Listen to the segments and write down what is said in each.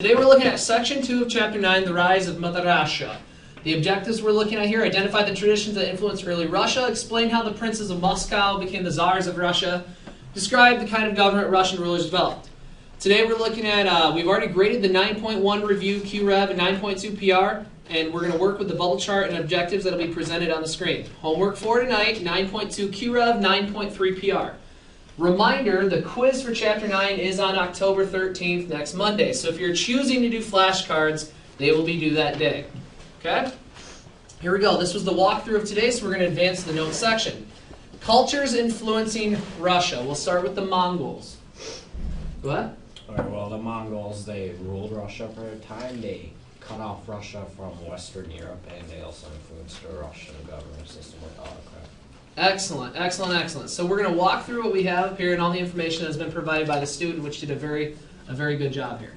Today we're looking at Section 2 of Chapter 9, The Rise of Mother Russia. The objectives we're looking at here: identify the traditions that influenced early Russia, explain how the princes of Moscow became the czars of Russia, describe the kind of government Russian rulers developed. Today we're looking at, we've already graded the 9.1 review QRev and 9.2 PR, and we're going to work with the bubble chart and objectives that will be presented on the screen. Homework for tonight: 9.2 QRev, 9.3 PR. Reminder, the quiz for Chapter 9 is on October 13th, next Monday. So if you're choosing to do flashcards, they will be due that day. Okay? Here we go. This was the walkthrough of today, so we're going to advance to the notes section. Cultures influencing Russia. We'll start with the Mongols. What? All right, well, the Mongols, they ruled Russia for a time. They cut off Russia from Western Europe, and they also influenced the Russian government system with autocrat. Excellent, excellent, excellent. So we're going to walk through what we have up here and all the information that has been provided by the student, which did a very good job here.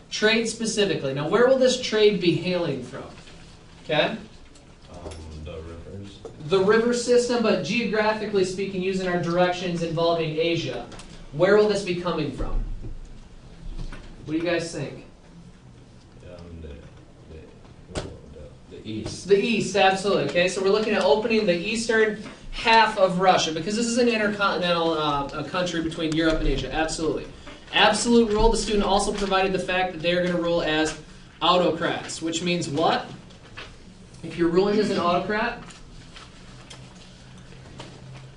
Trade specifically. Now, where will this trade be hailing from? Okay? The rivers. The river system, but geographically speaking, using our directions involving Asia, where will this be coming from? What do you guys think? The east. The east, absolutely. Okay, so we're looking at opening the eastern half of Russia, because this is an intercontinental country between Europe and Asia. Absolutely. Absolute rule. The student also provided the fact that they're going to rule as autocrats, which means what? If you're ruling as an autocrat,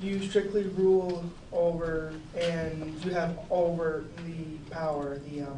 you strictly rule over, and you have over the power, you have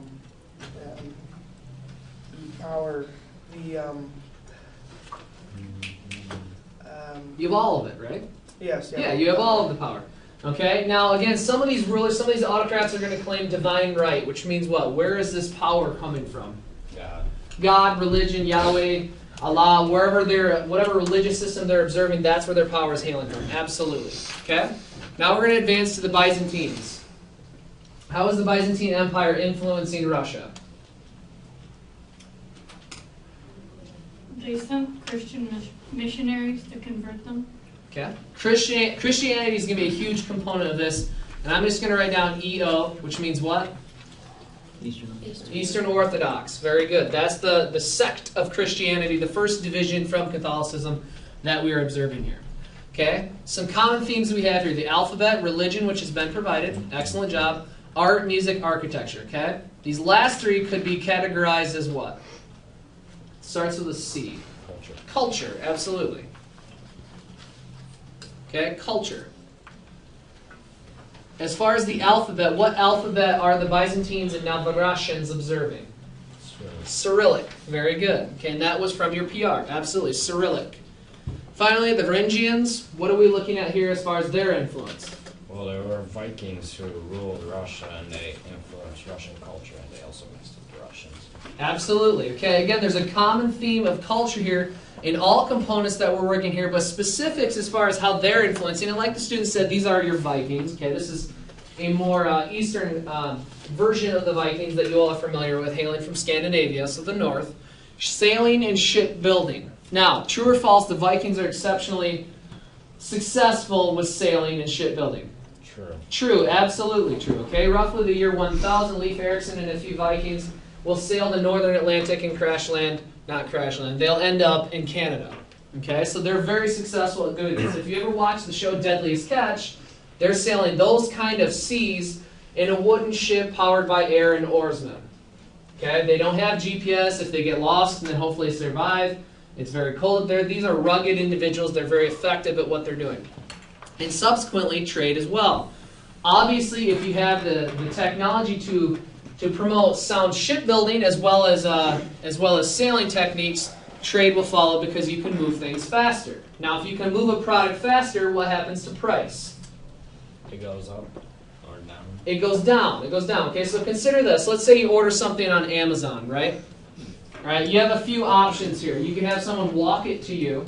all of it, right? Yes. Yeah, you have all of the power. Okay, now again, some of these rulers, some of these autocrats are going to claim divine right, which means what? Where is this power coming from? God. God, religion, Yahweh, Allah, wherever whatever religious system they're observing, that's where their power is hailing from. Absolutely. Okay? Now we're going to advance to the Byzantines. How is the Byzantine Empire influencing Russia? They sent Christian missionaries to convert them. Okay. Christianity is going to be a huge component of this, and I'm just going to write down EO, which means what? Eastern Orthodox. Very good. That's the sect of Christianity, the first division from Catholicism that we are observing here. Okay? Some common themes we have here: the alphabet, religion, which has been provided. Excellent job. Art, music, architecture. Okay? These last three could be categorized as what? Starts with a C. Culture. Culture, absolutely. Okay, culture. As far as the alphabet, what alphabet are the Byzantines and Novorossians observing? Cyrillic. Very good. Okay, and that was from your PR. Absolutely, Cyrillic. Finally, the Varangians. What are we looking at here as far as their influence? Well, there were Vikings who ruled Russia, and they influenced Russian culture, and they also messed with the Russians. Absolutely. Okay, again, there's a common theme of culture here in all components that we're working here, but specifics as far as how they're influencing. And like the student said, these are your Vikings. Okay, this is a more eastern version of the Vikings that you all are familiar with, hailing from Scandinavia, so the north. Sailing and shipbuilding. Now, true or false, the Vikings are exceptionally successful with sailing and shipbuilding. True. True, absolutely true. Okay, roughly the year 1000, Leif Erikson and a few Vikings will sail the northern Atlantic and they'll end up in Canada. Okay, so they're very successful at doing this. If you ever watch the show Deadliest Catch, they're sailing those kind of seas in a wooden ship powered by air and oarsmen. Okay, they don't have GPS. If they get lost, and then hopefully survive. It's very cold there. These are rugged individuals. They're very effective at what they're doing. And subsequently, trade as well. Obviously, if you have the technology to promote sound shipbuilding as well as sailing techniques, trade will follow because you can move things faster. Now, if you can move a product faster, what happens to price? It goes up or down. It goes down. It goes down. Okay, so consider this. Let's say you order something on Amazon, right? All right, you have a few options here. You can have someone walk it to you.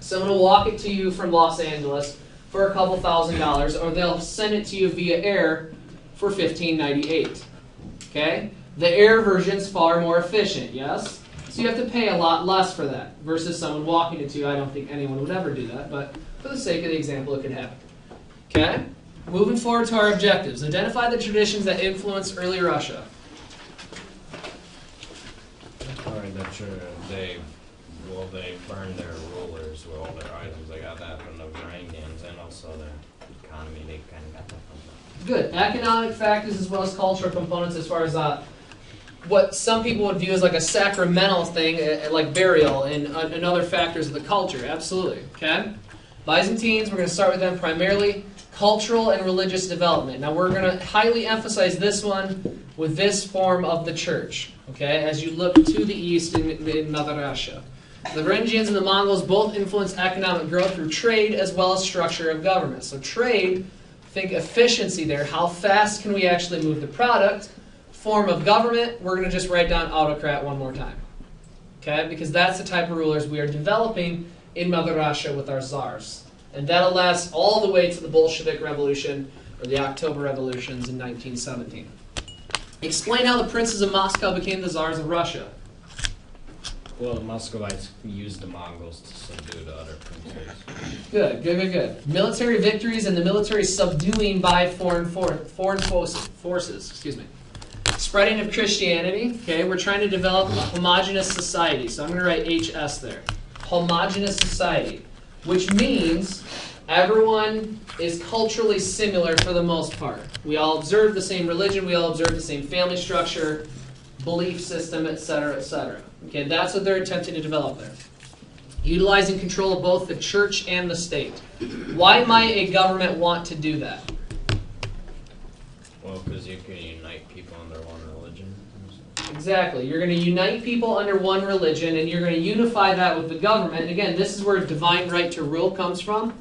Someone will walk it to you from Los Angeles for a couple $1,000s, or they'll send it to you via air for $15.98. Okay? The air version's far more efficient, yes? So you have to pay a lot less for that versus someone walking it to you. I don't think anyone would ever do that, but for the sake of the example, it could happen. Okay? Moving forward to our objectives. Identify the traditions that influenced early Russia. the church, they burned their rulers with all their items. They got that from the Iranians, and also their economy. They kind of got that from them. Good. Economic factors as well as cultural components as far as what some people would view as like a sacramental thing, like burial, and other factors of the culture. Absolutely. Okay? Byzantines, we're going to start with them primarily. Cultural and religious development. Now we're going to highly emphasize this one with this form of the church. Okay? As you look to the east in Mother Russia. The Varangians and the Mongols both influence economic growth through trade as well as structure of government. So trade, think efficiency there. How fast can we actually move the product? Form of government, we're going to just write down autocrat one more time. Okay? Because that's the type of rulers we are developing in Mother Russia with our czars. And that'll last all the way to the Bolshevik Revolution or the October Revolutions in 1917. Explain how the princes of Moscow became the czars of Russia. Well, the Muscovites used the Mongols to subdue the other princes. Good. Military victories and the military subduing by foreign forces. Excuse me. Spreading of Christianity. Okay, we're trying to develop a homogeneous society. So I'm going to write HS there. Homogeneous society, which means everyone is culturally similar for the most part. We all observe the same religion. We all observe the same family structure, belief system, etc., etc. Okay, that's what they're attempting to develop there. Utilizing control of both the church and the state. Why might a government want to do that? Well, because you can unite people under one religion. Exactly. You're going to unite people under one religion, and you're going to unify that with the government. And again, this is where divine right to rule comes from.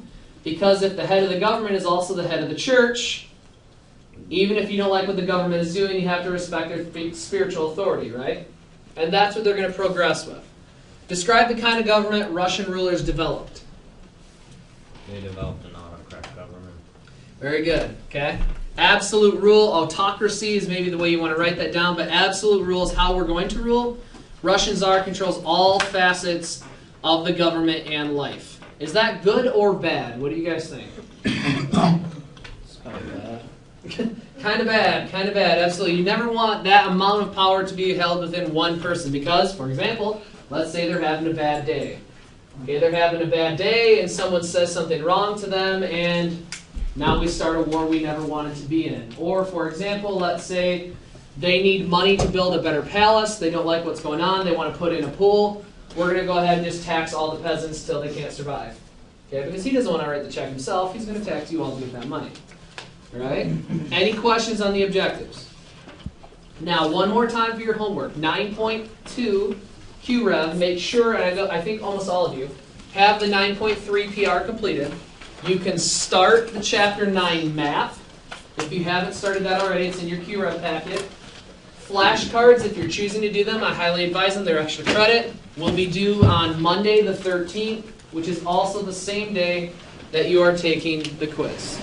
Because if the head of the government is also the head of the church, even if you don't like what the government is doing, you have to respect their spiritual authority, right? And that's what they're going to progress with. Describe the kind of government Russian rulers developed. They developed an autocrat government. Very good, okay? Absolute rule, autocracy is maybe the way you want to write that down, but absolute rule is how we're going to rule. Russian Tsar controls all facets of the government and life. Is that good or bad? What do you guys think? It's kind of bad. Kind of bad, absolutely. You never want that amount of power to be held within one person because, for example, let's say they're having a bad day. Okay, they're having a bad day and someone says something wrong to them and now we start a war we never wanted to be in. Or, for example, let's say they need money to build a better palace. They don't like what's going on. They want to put in a pool. We're going to go ahead and just tax all the peasants till they can't survive. Okay, because he doesn't want to write the check himself. He's going to tax you all to get that money. Right? Any questions on the objectives? Now, one more time for your homework. 9.2 QREV. Make sure, and I think almost all of you, have the 9.3 PR completed. You can start the Chapter 9 map. If you haven't started that already, it's in your QREV packet. Flashcards, if you're choosing to do them, I highly advise them. They're extra credit. Will be due on Monday the 13th, which is also the same day that you are taking the quiz.